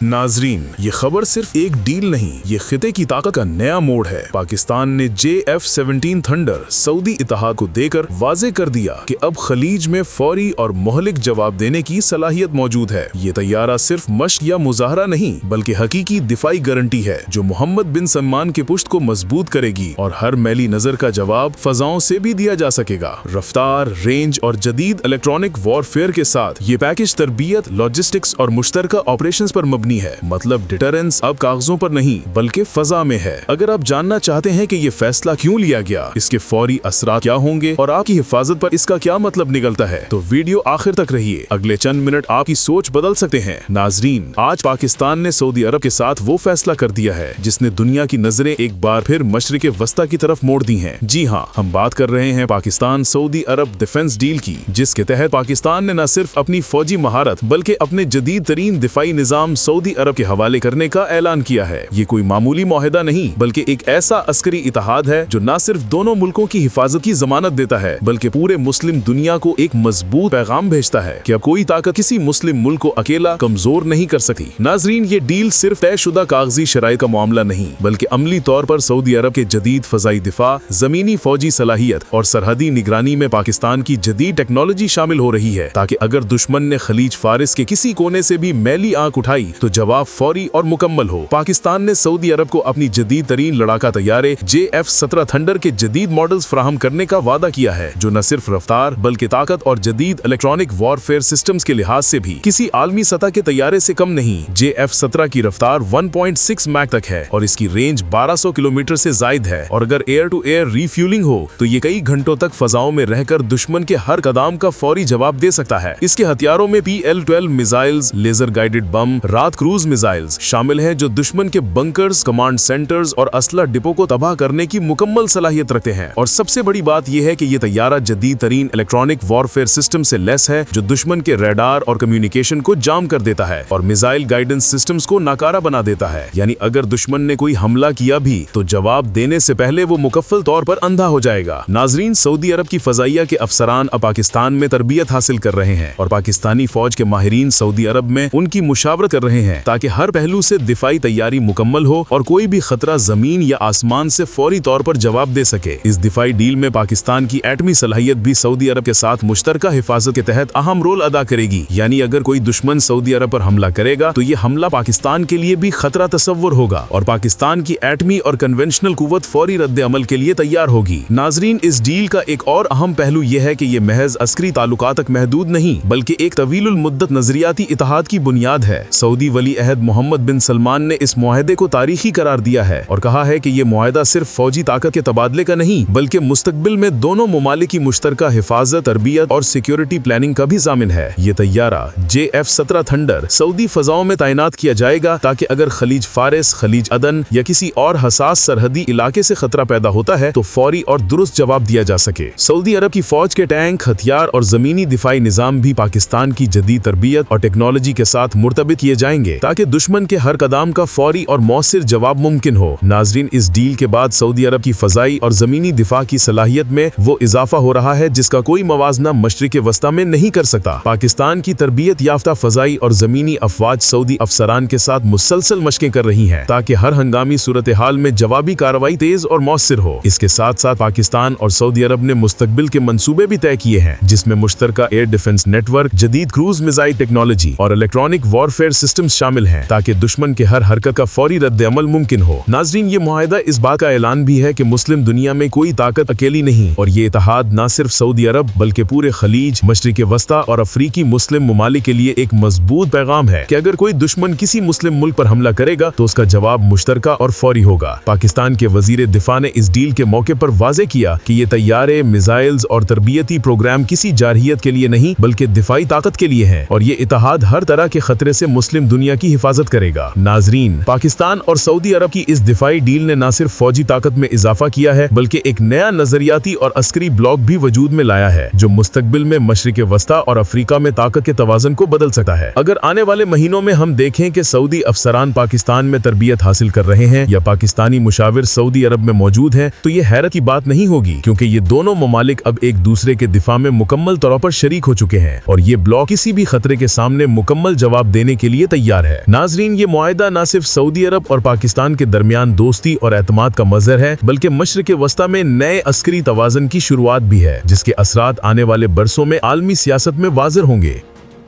नाजरीन, ये खबर सिर्फ एक डील नहीं, ये खिते की ताकत का नया मोड़ है। पाकिस्तान ने JF-17 थंडर सऊदी इत्तेहाद को देकर वाजे कर दिया कि अब खलीज में फौरी और मोहलिक जवाब देने की सलाहियत मौजूद है। ये तैयारा सिर्फ मश्क या मुजाहरा नहीं, बल्कि हकीकी दिफाई गारंटी है जो मोहम्मद बिन सलमान के पुश्त को मजबूत करेगी और हर मैली नजर का जवाब फजाओं से भी दिया जा सकेगा। रफ्तार, रेंज और जदीद इलेक्ट्रॉनिक वॉरफेयर के साथ ये पैकेज तरबियत, लॉजिस्टिक्स और मुश्तरका ऑपरेशंस पर मबनी है। मतलब डिटरेंस अब कागजों पर नहीं बल्कि फजा में है। अगर आप जानना चाहते हैं कि ये फैसला क्यों लिया गया, इसके फौरी असरात क्या होंगे और आपकी हिफाजत पर इसका क्या मतलब निकलता है, तो वीडियो आखिर तक रहिए। अगले चंद मिनट आपकी सोच बदल सकते हैं। नाजरीन, आज पाकिस्तान ने सऊदी अरब के साथ वो फैसला कर दिया है जिसने दुनिया की नजरें एक बार फिर मशरिक वस्ता की तरफ मोड़ दी हैं। जी हाँ, हम बात कर रहे हैं पाकिस्तान सऊदी अरब डिफेंस डील की, जिसके तहत पाकिस्तान ने न सिर्फ अपनी फौजी महारत बल्कि अपने जदीद तरीन दिफाई निजाम सऊदी अरब के हवाले करने का ऐलान किया है। ये कोई मामूली मुआहदा नहीं बल्कि एक ऐसा अस्करी इत्तेहाद है जो न सिर्फ दोनों मुल्कों की हिफाजत की जमानत देता है बल्कि पूरे मुस्लिम दुनिया को एक मजबूत पैगाम भेजता है कि अब कोई ताकत किसी मुस्लिम मुल्क को अकेला कमजोर नहीं कर सकती। नाजरीन, ये डील सिर्फ तयशुदा कागजी शराइत का मामला नहीं बल्कि अमली तौर पर सऊदी अरब के जदीद फजाई दिफा, जमीनी फौजी सलाहियत और सरहदी निगरानी में पाकिस्तान की जदीद टेक्नोलॉजी शामिल हो रही है, ताकि अगर दुश्मन ने खलीज फारिस के किसी कोने से भी मैली आंख उठाई तो जवाब फौरी और मुकम्मल हो। पाकिस्तान ने सऊदी अरब को अपनी जदीद तरीन लड़ाका तैयारे JF-17 थंडर के जदीद मॉडल्स फराहम करने का वादा किया है, जो न सिर्फ रफ्तार बल्कि ताकत और जदीद इलेक्ट्रॉनिक वॉरफेयर सिस्टम्स के लिहाज से भी किसी आलमी सतह के तैयारे से कम नहीं। JF-17 की रफ्तार 1.6 मैक तक है और इसकी रेंज 1200 किलोमीटर से जायद है, और अगर एयर टू एयर रिफ्यूलिंग हो तो ये कई घंटों तक फजाओं में रहकर दुश्मन के हर कदम का फौरी जवाब दे सकता है। इसके हथियारों में PL-12 missiles, laser guided bomb, रात क्रूज मिसाइल्स शामिल हैं जो दुश्मन के बंकर्स, कमांड सेंटर्स और असला डिपो को तबाह करने की मुकम्मल सलाहियत रखते हैं। और सबसे बड़ी बात यह है कि यह तैयारा जदीद तरीन इलेक्ट्रॉनिक वॉरफेयर सिस्टम से लैस है जो दुश्मन के रडार और कम्युनिकेशन को जाम कर देता है और मिसाइल गाइडेंस सिस्टम्स को नाकारा बना देता है। यानी अगर दुश्मन ने कोई हमला किया भी तो जवाब देने से पहले वो मुकफ्फल तौर पर अंधा हो जाएगा। नाजरीन, सऊदी अरब की फजाइया के अफसरान अब पाकिस्तान में तरबियत हासिल कर रहे हैं और पाकिस्तानी फौज के माहिरीन सऊदी अरब में उनकी मुशावरत कर रहे हैं ताकि हर पहलू से दिफाई तैयारी मुकम्मल हो और कोई भी खतरा जमीन या आसमान से फौरी तौर पर जवाब दे सके। इस दिफाई डील में पाकिस्तान की एटमी सलाहियत भी सऊदी अरब के साथ मुश्तरका हिफाजत के तहत अहम रोल अदा करेगी। यानी अगर कोई दुश्मन सऊदी अरब पर हमला करेगा तो ये हमला पाकिस्तान के लिए भी खतरा तस्वुर होगा और पाकिस्तान की एटमी और कन्वेंशनल कुव्वत फौरी रद्द अमल के लिए तैयार होगी। नाजरीन, इस डील का एक और अहम पहलू यह है कि ये महज अस्करी ताल्लुकात तक महदूद नहीं बल्कि एक तवीलुल मुद्दत नजरियाती इत्तेहाद की बुनियाद है। सऊदी वली अहद मोहम्मद बिन सलमान ने इस मुआहदे को तारीखी करार दिया है और कहा है कि ये मुआहदा सिर्फ फौजी ताकत के तबादले का नहीं बल्कि मुस्तकबिल में दोनों मुमालिक की मुश्तरका हिफाजत, तरबियत और सिक्योरिटी प्लानिंग का भी जामिन है। ये तैयारा JF-17 थंडर सऊदी फजाओं में तैनात किया जाएगा ताकि अगर खलीज फारिस, खलीज अदन या किसी और हसास सरहदी इलाके से खतरा पैदा होता है तो फौरी और दुरुस्त जवाब दिया जा सके। सऊदी अरब की फौज के टैंक, हथियार और जमीनी दिफाई निजाम भी पाकिस्तान की जदीद तरबियत और टेक्नोलॉजी के साथ मुर्तबित किए जाएंगे ताकि दुश्मन के हर कदम का फौरी और मौसिर जवाब मुमकिन हो। नाजरीन, इस डील के बाद सऊदी अरब की फजाई और जमीनी दिफा की सलाहियत में वो इजाफा हो रहा है जिसका कोई मवाजना मशरिक वस्ता में नहीं कर सकता। पाकिस्तान की तरबियत याफ्ता फजाई और जमीनी अफवाज सऊदी अफसरान के साथ मुसलसल मशकें कर रही हैं ताकि हर हंगामी सूरत हाल में जवाबी कार्रवाई तेज और मौसिर हो। इसके साथ साथ पाकिस्तान और सऊदी अरब ने मुस्तकबिल के मंसूबे भी तय किए हैं जिसमें मुश्तरका एयर डिफेंस नेटवर्क, जदीद क्रूज मिसाइल टेक्नोलॉजी और इलेक्ट्रॉनिक वॉरफेयर सिस्टम्स शामिल हैं ताकि दुश्मन के हर हरकत का फौरी रद्द अमल मुमकिन हो। नाजरीन, ये मुआहदा इस बात का ऐलान भी है कि मुस्लिम दुनिया में कोई ताकत अकेली नहीं और ये इत्तेहाद न सिर्फ सऊदी अरब बल्कि पूरे खलीज, मशरिक वस्ता और अफ्रीकी मुस्लिम मुमालिक के लिए एक मजबूत पैगाम है कि अगर कोई दुश्मन किसी मुस्लिम मुल्क पर हमला करेगा तो उसका जवाब मुश्तरका और फौरी होगा। पाकिस्तान के वजीर दिफा ने इस डील के मौके पर वाजे किया कि ये तैयारे, मिसाइल्स और तरबियती प्रोग्राम किसी जारहियत के लिए नहीं बल्कि दिफाई ताकत के लिए है और ये इत्तेहाद हर तरह के खतरे से मुस्लिम दुनिया की हिफाजत करेगा। नाजरीन, पाकिस्तान और सऊदी अरब की इस दिफाई डील ने न सिर्फ फौजी ताकत में इजाफा किया है बल्कि एक नया नजरियाती और अस्करी ब्लॉक भी वजूद में लाया है जो मुस्तकबिल में मशरिक वस्ता और अफ्रीका में ताकत के तवाज़ुन को बदल सकता है। अगर आने वाले महीनों में हम देखें कि सऊदी अफसरान पाकिस्तान में तरबियत हासिल कर रहे हैं या पाकिस्तानी मुशाविर सऊदी अरब में मौजूद हैं तो ये हैरत की बात नहीं होगी क्योंकि ये दोनों ममालिक अब एक दूसरे के दिफा में मुकम्मल तौर पर शरीक हो चुके हैं और ये ब्लॉक किसी भी खतरे के सामने मुकम्मल जवाब देने के लिए तैयार तैयार है। नाजरीन, ये मुआहिदा न सिर्फ सऊदी अरब और पाकिस्तान के दरमियान दोस्ती और एतमाद का मज़हर है, बल्कि मशरिक़ वस्ता में नए अस्करी तवाज़ुन की शुरुआत भी है, जिसके असरात आने वाले बरसों में आलमी सियासत में वाज़िह होंगे।